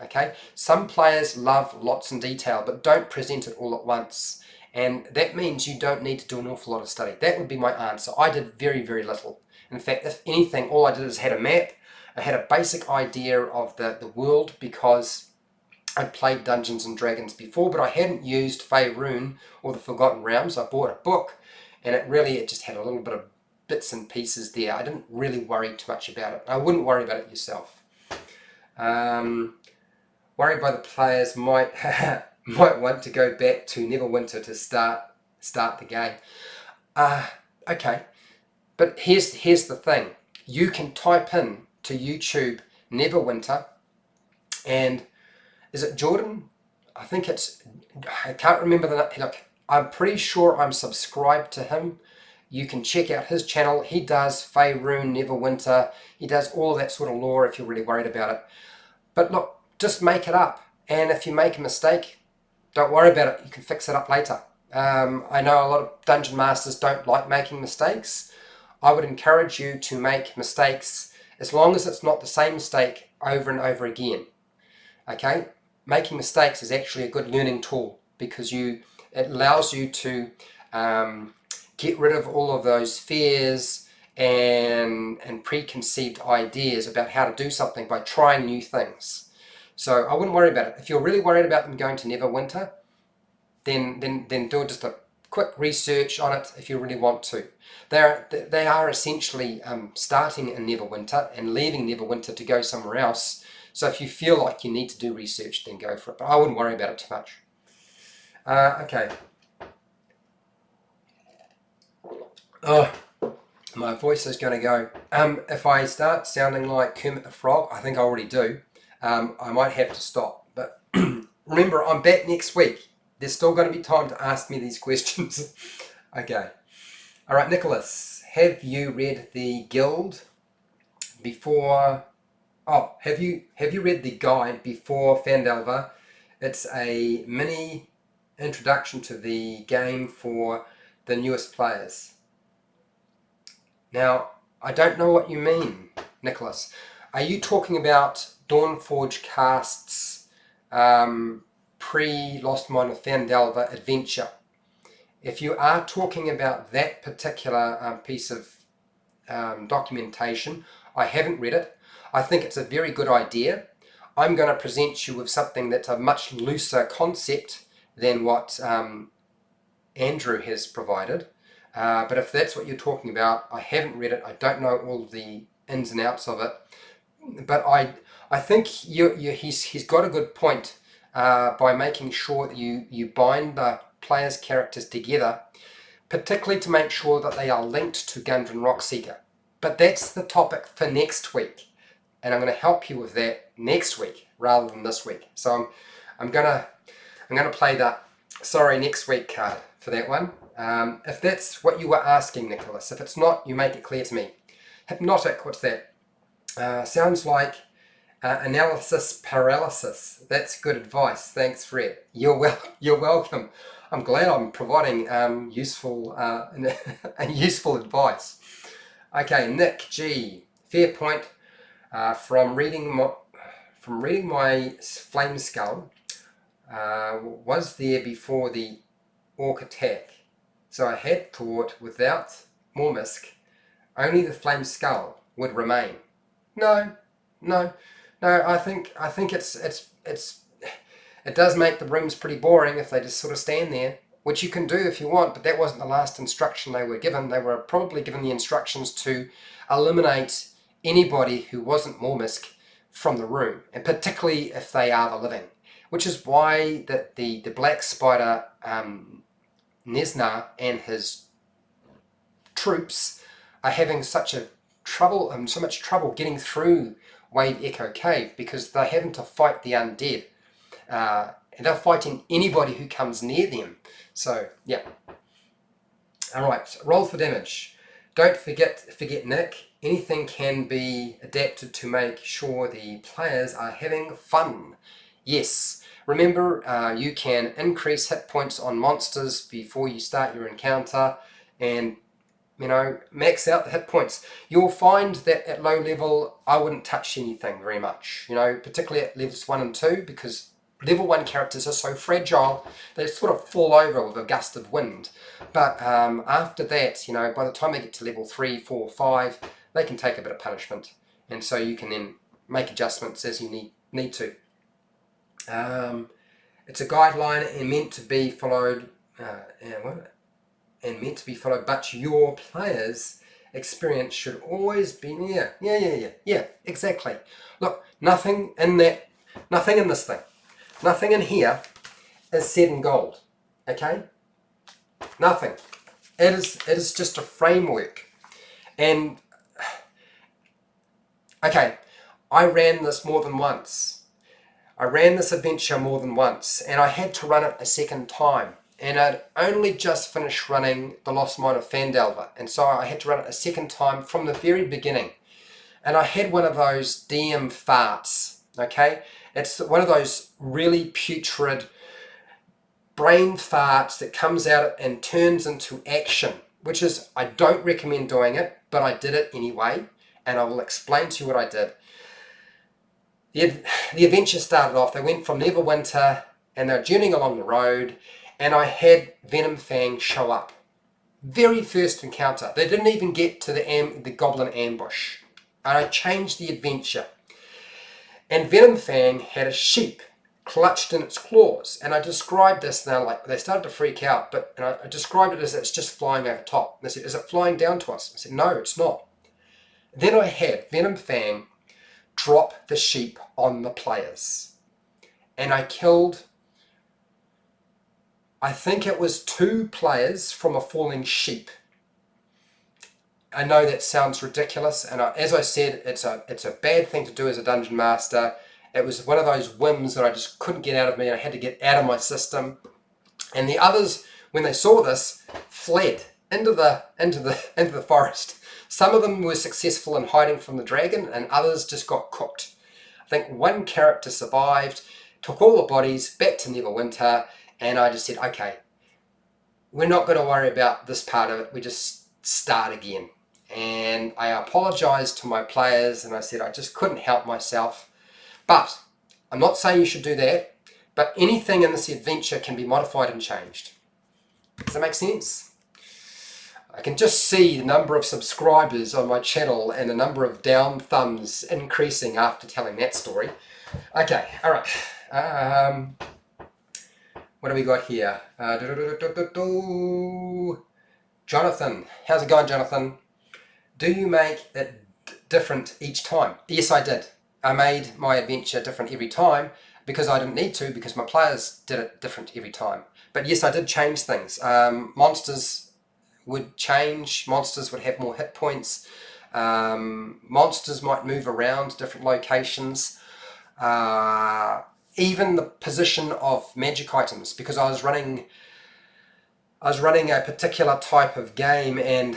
Okay? Some players love lots and detail, but don't present it all at once. And that means you don't need to do an awful lot of study. That would be my answer. I did very, very little. In fact, if anything, all I did is had a map. I had a basic idea of the world because I'd played Dungeons and Dragons before, but I hadn't used Faerun or the Forgotten Realms. I bought a book, and it just had a little bit of bits and pieces there. I didn't really worry too much about it. I wouldn't worry about it yourself. Worried by the players might might want to go back to Neverwinter to start the game. Okay, but here's the thing. You can type in to YouTube Neverwinter, and is it Jordan? I think I can't remember the name. Look, I'm pretty sure I'm subscribed to him. You can check out his channel. He does Faerun, Neverwinter. He does all of that sort of lore if you're really worried about it. But look, just make it up. And if you make a mistake, don't worry about it. You can fix it up later. I know a lot of dungeon masters don't like making mistakes. I would encourage you to make mistakes as long as it's not the same mistake over and over again. Okay? Making mistakes is actually a good learning tool because it allows you to get rid of all of those fears and preconceived ideas about how to do something by trying new things. So I wouldn't worry about it. If you're really worried about them going to Neverwinter, then do just a quick research on it if you really want to. They are essentially starting in Neverwinter and leaving Neverwinter to go somewhere else. So if you feel like you need to do research, then go for it. But I wouldn't worry about it too much. Okay. Oh, my voice is going to go. If I start sounding like Kermit the Frog, I think I already do. I might have to stop. But remember, I'm back next week. There's still going to be time to ask me these questions. Okay. All right, Nicholas, have you read the guild before? Oh, have you read the guide before Phandelver? It's a mini introduction to the game for the newest players. Now, I don't know what you mean, Nicholas. Are you talking about Dawnforge Cast's pre-Lost Mine of Phandelver adventure? If you are talking about that particular piece of documentation, I haven't read it. I think it's a very good idea. I'm going to present you with something that's a much looser concept than what Andrew has provided. But if that's what you're talking about, I haven't read it. I don't know all the ins and outs of it. But I think he's got a good point by making sure that you bind the players' characters together, particularly to make sure that they are linked to Gundren Rockseeker. But that's the topic for next week, and I'm going to help you with that next week rather than this week. So I'm gonna play the sorry next week card for that one. If that's what you were asking, Nicholas. If it's not, you make it clear to me. Hypnotic, what's that? Sounds like analysis paralysis. That's good advice. Thanks, Fred. You're welcome. I'm glad I'm providing useful useful advice. Okay, Nick G. Fair point. From reading my Flame Skull, was there before the Orc attack. So I had thought without Mormisk, only the Flame Skull would remain. No. I think it does make the rooms pretty boring if they just sort of stand there, which you can do if you want, but that wasn't the last instruction they were given. They were probably given the instructions to eliminate anybody who wasn't Mormisk from the room, and particularly if they are the living, which is why the Black Spider Nesna and his troops are having so much trouble getting through Wave Echo Cave, because they're having to fight the undead. And they're fighting anybody who comes near them. So, yeah. Alright, roll for damage. Don't forget Nick, anything can be adapted to make sure the players are having fun. Yes, remember you can increase hit points on monsters before you start your encounter, and max out the hit points. You'll find that at low level I wouldn't touch anything very much, particularly at levels 1 and 2, because level 1 characters are so fragile, they sort of fall over with a gust of wind. But after that, by the time they get to level 3, 4, 5, they can take a bit of punishment. And so you can then make adjustments as you need to. It's a guideline and meant to be followed, but your players' experience should always be, yeah, exactly. Look, nothing in this thing. Nothing in here is set in gold, okay? Nothing. It is just a framework. And, okay, I ran this more than once. I ran this adventure more than once, and I had to run it a second time. And I'd only just finished running The Lost Mine of Phandelver, and so I had to run it a second time from the very beginning. And I had one of those DM farts, okay? It's one of those really putrid brain farts that comes out and turns into action, which is, I don't recommend doing it, but I did it anyway, and I will explain to you what I did. The adventure started off, they went from Neverwinter, and they're journeying along the road, and I had Venom Fang show up. Very first encounter. They didn't even get to the Goblin ambush. And I changed the adventure. And Venom Fang had a sheep. clutched in its claws. And I described this, and they started to freak out, and I described it as it's just flying over top. And they said, is it flying down to us? I said, no, it's not. Then I had Venom Fang drop the sheep on the players. And I killed, I think it was 2 players from a falling sheep. I know that sounds ridiculous, and as I said, it's a bad thing to do as a dungeon master. It was one of those whims that I just couldn't get out of me. I had to get out of my system. And the others, when they saw this, fled into the forest. Some of them were successful in hiding from the dragon, and others just got cooked. I think one character survived, took all the bodies back to Neverwinter, and I just said, okay, we're not going to worry about this part of it. We just start again. And I apologized to my players, and I said I just couldn't help myself. But I'm not saying you should do that, but anything in this adventure can be modified and changed. Does that make sense? I can just see the number of subscribers on my channel and the number of down thumbs increasing after telling that story. Okay, all right. What do we got here? Jonathan. How's it going, Jonathan? Do you make it different each time? Yes, I did. I made my adventure different every time because I didn't need to, because my players did it different every time. But yes, I did change things. Monsters would change. Monsters would have more hit points. Monsters might move around different locations. Even the position of magic items, because I was running a particular type of game, and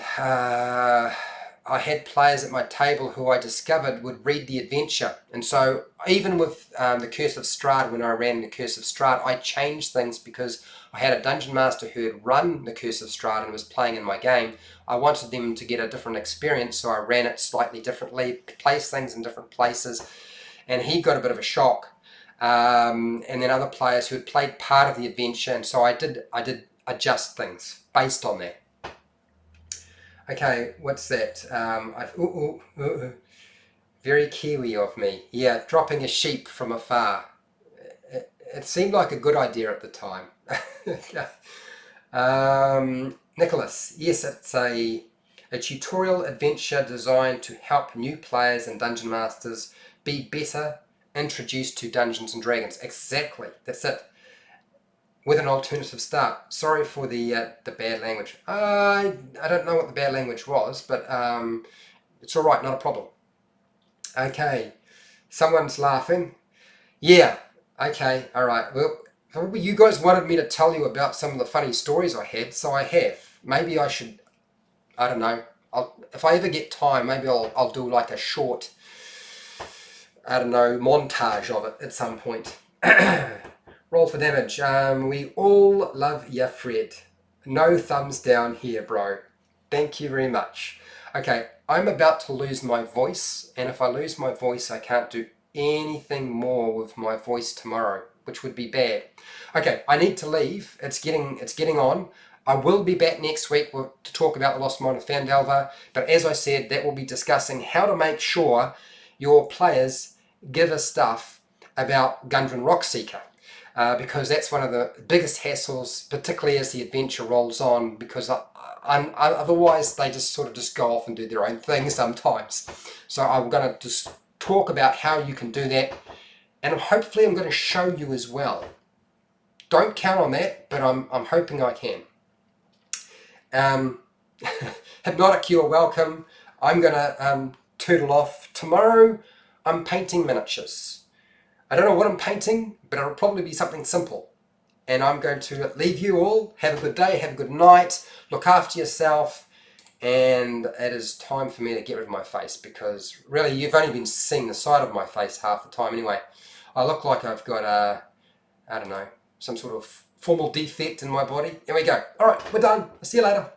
I had players at my table who I discovered would read the adventure. And so even with the Curse of Strahd, when I ran the Curse of Strahd, I changed things because I had a dungeon master who had run the Curse of Strahd and was playing in my game. I wanted them to get a different experience, so I ran it slightly differently, placed things in different places, and he got a bit of a shock. And then other players who had played part of the adventure, and so I did adjust things based on that. Okay, what's that? Very Kiwi of me. Yeah, dropping a sheep from afar. It seemed like a good idea at the time. Okay. Nicholas, yes, it's a tutorial adventure designed to help new players and dungeon masters be better introduced to Dungeons and Dragons. Exactly, that's it. With an alternative start. Sorry for the bad language. I don't know what the bad language was, but it's all right, not a problem. Okay, someone's laughing. Yeah. Okay. All right. Well, you guys wanted me to tell you about some of the funny stories I had, so I have. Maybe I should. I don't know. If I ever get time, maybe I'll do like a short, I don't know, montage of it at some point. Roll for damage. We all love ya, Fred. No thumbs down here, bro. Thank you very much. Okay, I'm about to lose my voice, and if I lose my voice, I can't do anything more with my voice tomorrow, which would be bad. Okay, I need to leave. It's getting on. I will be back next week to talk about the Lost Mine of Phandelver, but as I said, that will be discussing how to make sure your players give us stuff about Gundren Rockseeker. Because that's one of the biggest hassles, particularly as the adventure rolls on, because otherwise they just sort of just go off and do their own thing sometimes. So I'm going to just talk about how you can do that, and hopefully I'm going to show you as well. Don't count on that, but I'm hoping I can. Hypnotic, you're welcome. I'm going to toodle off. Tomorrow I'm painting miniatures. I don't know what I'm painting, but it'll probably be something simple. And I'm going to leave you all. Have a good day, have a good night, look after yourself, and it is time for me to get rid of my face, because really you've only been seeing the side of my face half the time anyway. I look like I've got I don't know, some sort of formal defect in my body. Here we go. Alright, we're done. I'll see you later.